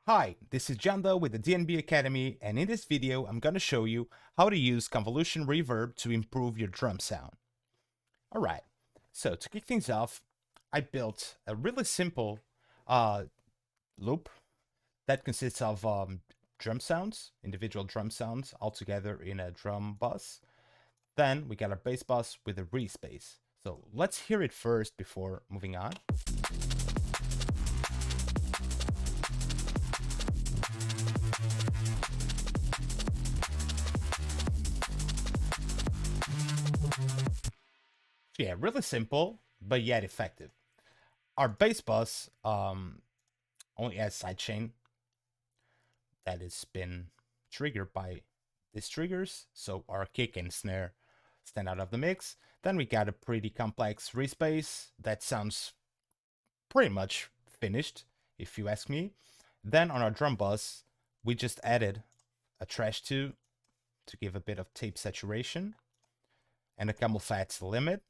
Hi, this is Janda with the DNB Academy, and in this video I'm going to show you how to use Convolution Reverb to improve your drum sound. Alright, so to kick things off, I built a really simple loop that consists of drum sounds, individual drum sounds, all together in a drum bus. Then we got a bass bus with a re-space. So let's hear it first before moving on. Yeah, really simple, but yet effective. Our bass bus only has sidechain that has been triggered by these triggers, so our kick and snare stand out of the mix. Then we got a pretty complex respace that sounds pretty much finished, if you ask me. Then on our drum bus, we just added a trash tube to give a bit of tape saturation and a camel fat limit,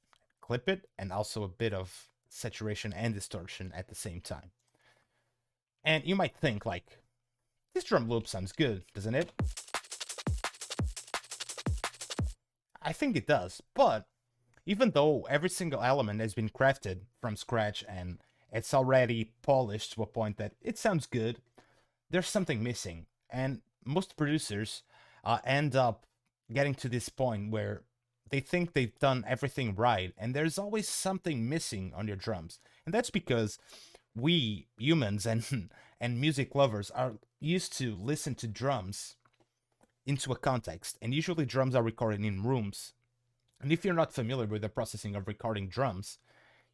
clip it, and also a bit of saturation and distortion at the same time. And you might think, like, this drum loop sounds good, doesn't it? I think it does, but even though every single element has been crafted from scratch and it's already polished to a point that it sounds good, there's something missing. And most producers end up getting to this point where they think they've done everything right, and there's always something missing on your drums. And that's because we humans and and music lovers are used to listen to drums into a context, and usually drums are recorded in rooms. And if you're not familiar with the processing of recording drums,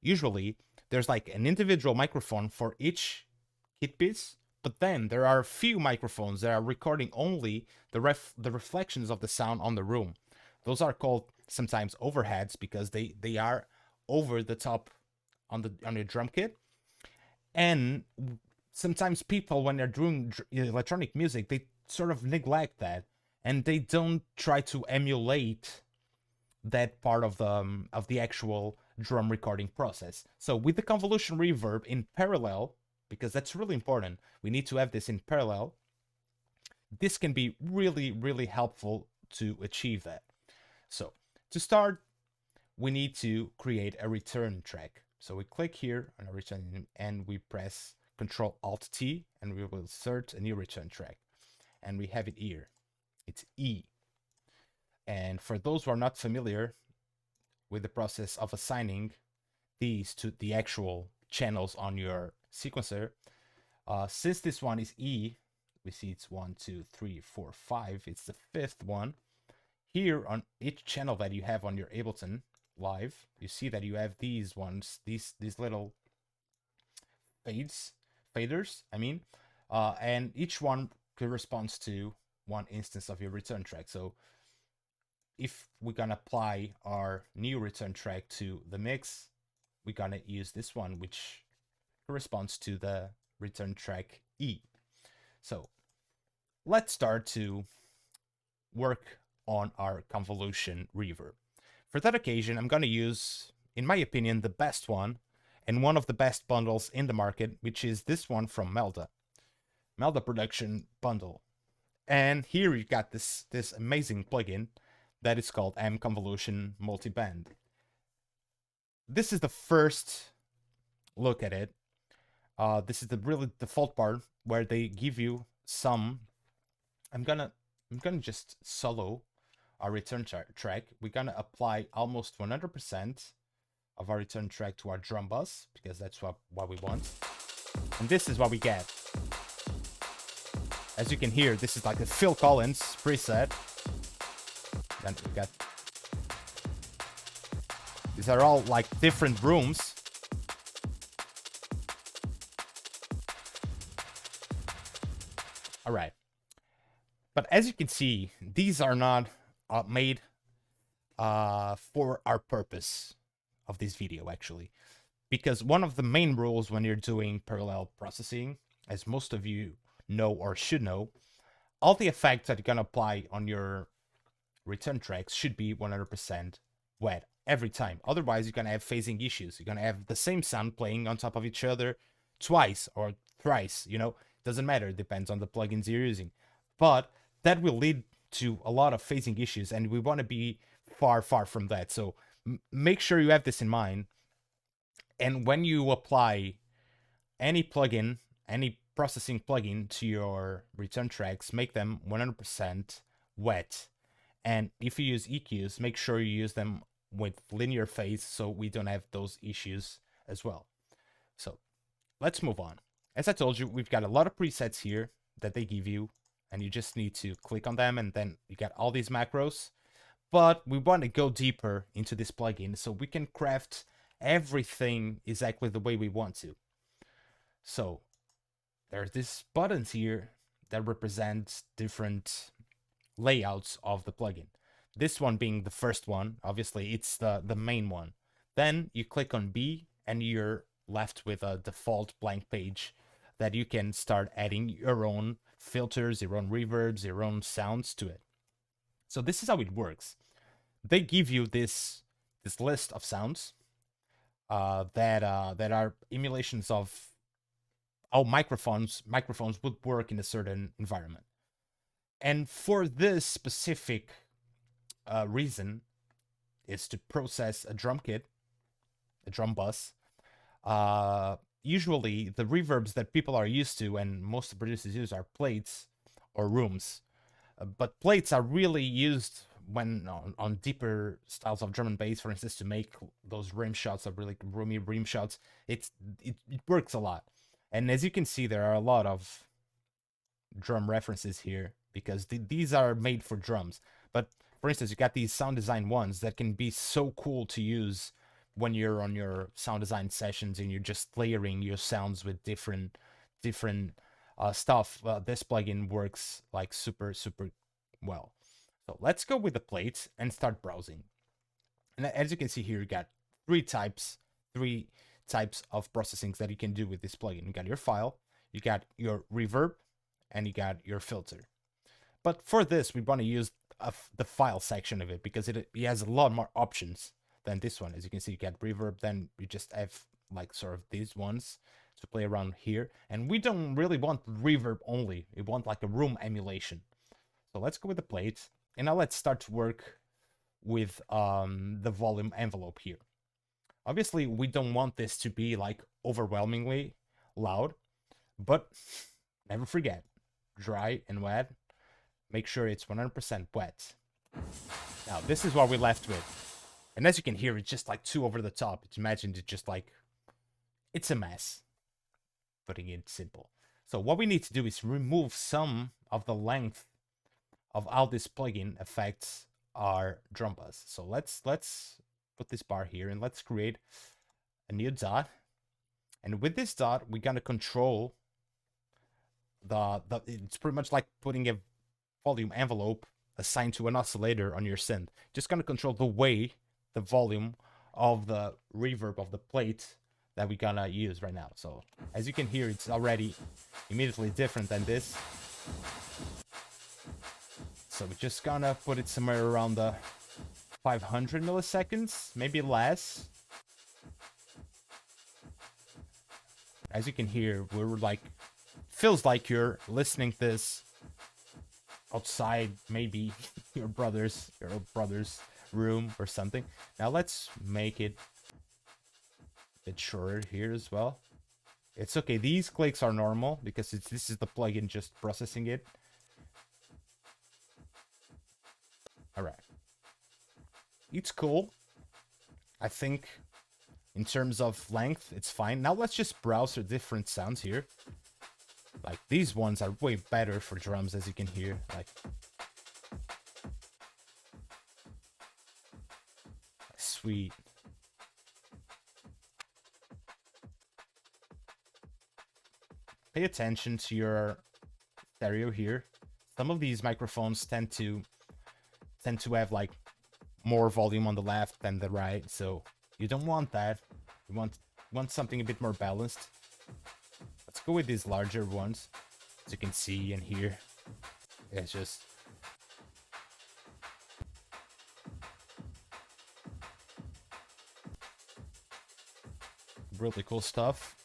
usually there's like an individual microphone for each kit piece, but then there are a few microphones that are recording only the reflections of the sound on the room. Those are called sometimes overheads because they are over the top on your drum kit. And sometimes people, when they're doing electronic music, they sort of neglect that, and they don't try to emulate that part of the actual drum recording process. So with the convolution reverb in parallel, because that's really important, we need to have this in parallel, this can be really helpful to achieve that. So to start, we need to create a return track. So we click here on a return and we press Control Alt T and we will insert a new return track. And we have it here. It's E. And for those who are not familiar with the process of assigning these to the actual channels on your sequencer, since this one is E, we see it's 1, 2, 3, 4, 5. It's the fifth one. Here on each channel that you have on your Ableton Live, you see that you have these ones, these little faders, I mean, and each one corresponds to one instance of your return track. So if we're gonna apply our new return track to the mix, we're gonna use this one, which corresponds to the return track E. So let's start to work on our convolution reverb. For that occasion, I'm gonna use, in my opinion, the best one and one of the best bundles in the market, which is this one from Melda Production Bundle. And here you got this amazing plugin that is called M Convolution Multiband. This is the first look at it. This is the really default part where they give you some. I'm gonna just solo our return track. We're gonna apply almost 100% of our return track to our drum bus because that's what we want. And this is what we get. As you can hear, this is like a Phil Collins preset. Then we got, these are all like different rooms. All right. But as you can see, these are not made for our purpose of this video, actually. Because one of the main rules when you're doing parallel processing, as most of you know or should know, all the effects that you're going to apply on your return tracks should be 100% wet every time. Otherwise, you're going to have phasing issues. You're going to have the same sound playing on top of each other twice or thrice, you know. Doesn't matter, it depends on the plugins you're using. But that will lead to a lot of phasing issues, and we want to be far from that. So make sure you have this in mind. And when you apply any plugin, any processing plugin to your return tracks, make them 100% wet. And if you use EQs, make sure you use them with linear phase so we don't have those issues as well. So let's move on. As I told you, we've got a lot of presets here that they give you, and you just need to click on them, and then you get all these macros. But we want to go deeper into this plugin so we can craft everything exactly the way we want to. So there's these buttons here that represent different layouts of the plugin. This one being the first one, obviously it's the main one. Then you click on B and you're left with a default blank page that you can start adding your own filters, your own reverbs, your own sounds to it. So this is how it works. They give you this list of sounds that are emulations of how microphones would work in a certain environment. And for this specific reason is to process a drum kit, a drum bus. Usually the reverbs that people are used to and most producers use are plates or rooms. But plates are really used when on deeper styles of drum and bass, for instance, to make those rim shots, of really roomy rim shots. It works a lot. And as you can see, there are a lot of drum references here because these are made for drums. But for instance, you got these sound design ones that can be so cool to use when you're on your sound design sessions and you're just layering your sounds with different stuff. This plugin works like super well. So let's go with the plates and start browsing. And as you can see here, you got three types of processings that you can do with this plugin. You got your file, you got your reverb, and you got your filter. But for this, we want to use the file section of it because it has a lot more options than this one. As you can see, you got reverb, then you just have like sort of these ones to play around here. And we don't really want reverb only. We want like a room emulation. So let's go with the plates. And now let's start to work with the volume envelope here. Obviously, we don't want this to be like overwhelmingly loud, but never forget, dry and wet. Make sure it's 100% wet. Now, this is what we're left with. And as you can hear, it's just like too over the top. Imagine it just like, it's a mess. Putting it simple. So what we need to do is remove some of the length of how this plugin affects our drum bus. So let's put this bar here and let's create a new dot. And with this dot, we're gonna control it's pretty much like putting a volume envelope assigned to an oscillator on your synth. Just gonna control the way the volume of the reverb of the plate that we're gonna use right now. So as you can hear, it's already immediately different than this. So we're just gonna put it somewhere around the 500 milliseconds, maybe less. As you can hear, we're like, feels like you're listening to this outside, maybe your brother's room or something. Now let's make it a bit shorter here as well. It's okay, these clicks are normal because this is the plugin just processing it. Alright. It's cool. I think in terms of length, it's fine. Now let's just browse for different sounds here. Like these ones are way better for drums, as you can hear. Like sweet. Pay attention to your stereo here. Some of these microphones tend to have like more volume on the left than the right, so you don't want that. You want something a bit more balanced. Let's go with these larger ones, as you can see and hear. It's just really cool stuff.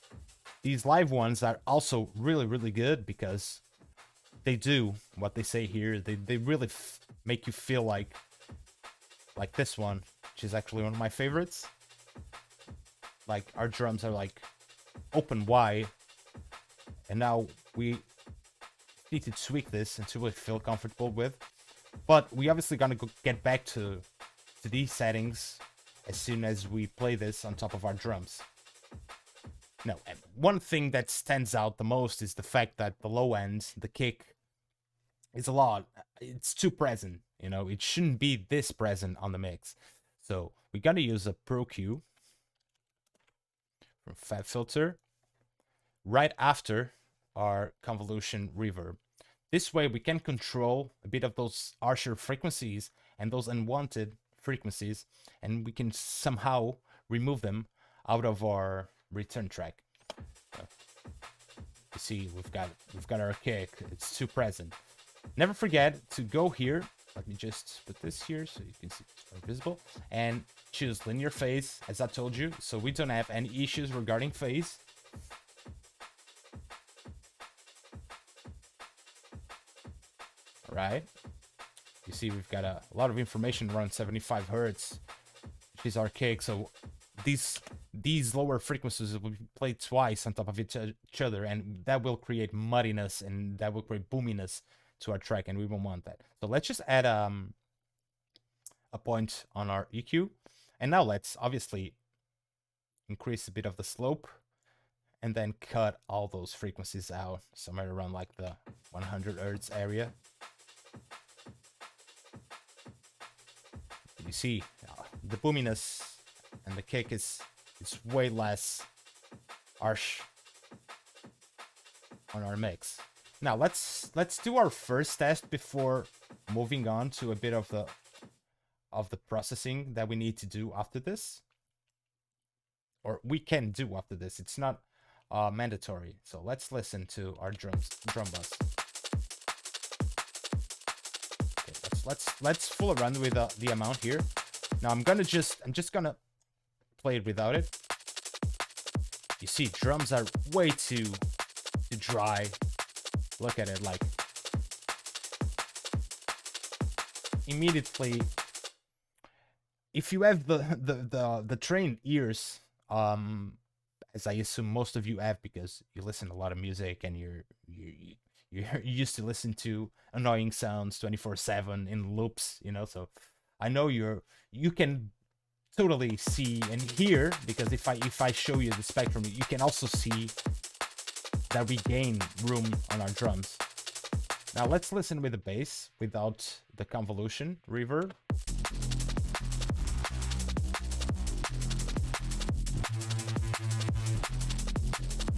these live ones are also really good because they do what they say here. They really make you feel like this one, which is actually one of my favorites. Like, our drums are like open wide, and now we need to tweak this until we feel comfortable with. But we obviously gonna get back to these settings as soon as we play this on top of our drums. Now, and one thing that stands out the most is the fact that the low end, the kick, is it's too present, you know. It shouldn't be this present on the mix. So we're gonna use a Pro Q from Fab Filter right after our Convolution Reverb. This way we can control a bit of those harsher frequencies and those unwanted frequencies, and we can somehow remove them out of our return track. You see, we've got our kick. It's too present. Never forget to go here. Let me just put this here so you can see it's more visible, and choose linear phase, as I told you, so we don't have any issues regarding phase. Right, you see we've got a lot of information around 75 hertz, which is our kick. So these lower frequencies will be played twice on top of each other, and that will create muddiness and that will create boominess to our track, and we won't want that. So let's just add a point on our EQ, and now let's obviously increase a bit of the slope and then cut all those frequencies out somewhere around like the 100 hertz area. You see, the boominess and the kick is way less harsh on our mix. Now let's do our first test before moving on to a bit of the processing that we need to do after this, or we can do after this. It's not mandatory. So let's listen to our drum bus. Let's fool around with the amount here. Now I'm just gonna play it without it. You see, drums are way too dry. Look at it, like immediately. If you have the trained ears, as I assume most of you have, because you listen to a lot of music and you're used to listen to annoying sounds 24/7 in loops, you know. So I know you can totally see and hear, because if I show you the spectrum, you can also see that we gain room on our drums. Now let's listen with the bass without the convolution reverb.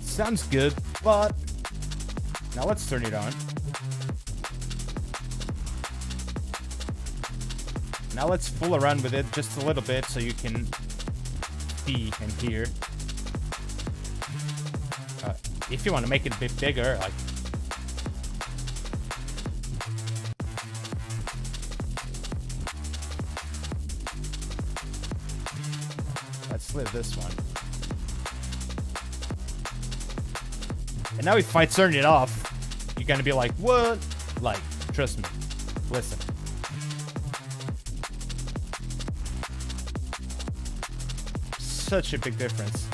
Sounds good, but now let's turn it on. Now let's fool around with it just a little bit so you can see and hear. If you want to make it a bit bigger, like, let's leave this one. And now if I turn it off, you're gonna be like, what? Like, trust me, listen. Such a big difference.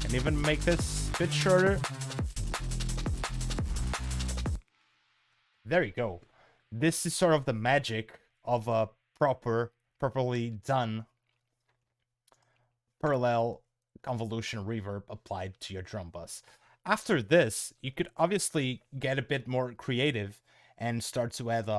And even make this a bit shorter. There you go. This is sort of the magic of a properly done parallel convolution reverb applied to your drum bus. After this, you could obviously get a bit more creative and start to add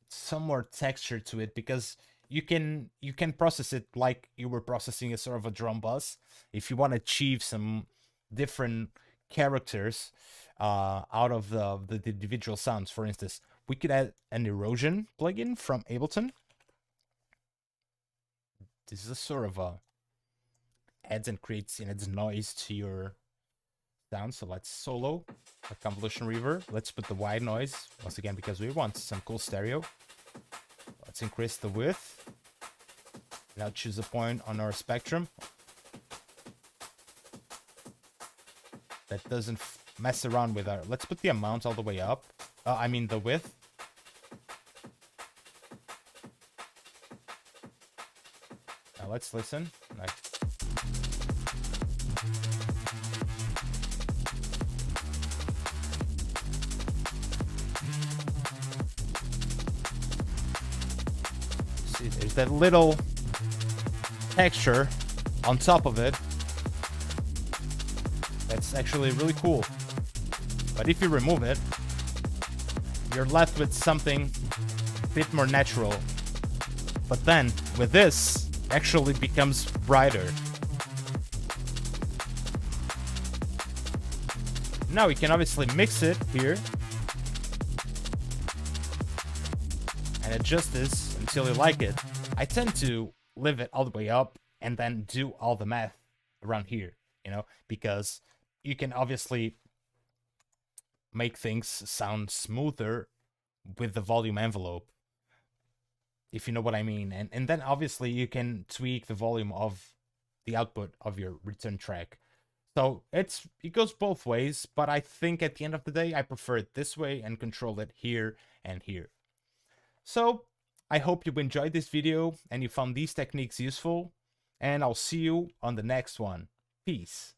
some more texture to it, because you can process it like you were processing a sort of a drum bus. If you want to achieve some different characters out of the individual sounds, for instance, we could add an erosion plugin from Ableton. This is a sort of a adds noise to your sound. So let's solo a convolution reverb. Let's put the white noise once again, because we want some cool stereo. Let's increase the width. Now choose a point on our spectrum. that doesn't mess around with our... Let's put the amount all the way up. I mean the width. Now let's listen. Like... See, there's that little texture on top of it. That's actually really cool. But if you remove it, you're left with something a bit more natural. But then, with this, actually becomes brighter. Now we can obviously mix it here. And adjust this until you like it. I tend to leave it all the way up and then do all the math around here, you know, because you can obviously make things sound smoother with the volume envelope, if you know what I mean. And then obviously you can tweak the volume of the output of your return track. So it goes both ways, but I think at the end of the day, I prefer it this way and control it here and here. So I hope you enjoyed this video and you found these techniques useful, and I'll see you on the next one. Peace.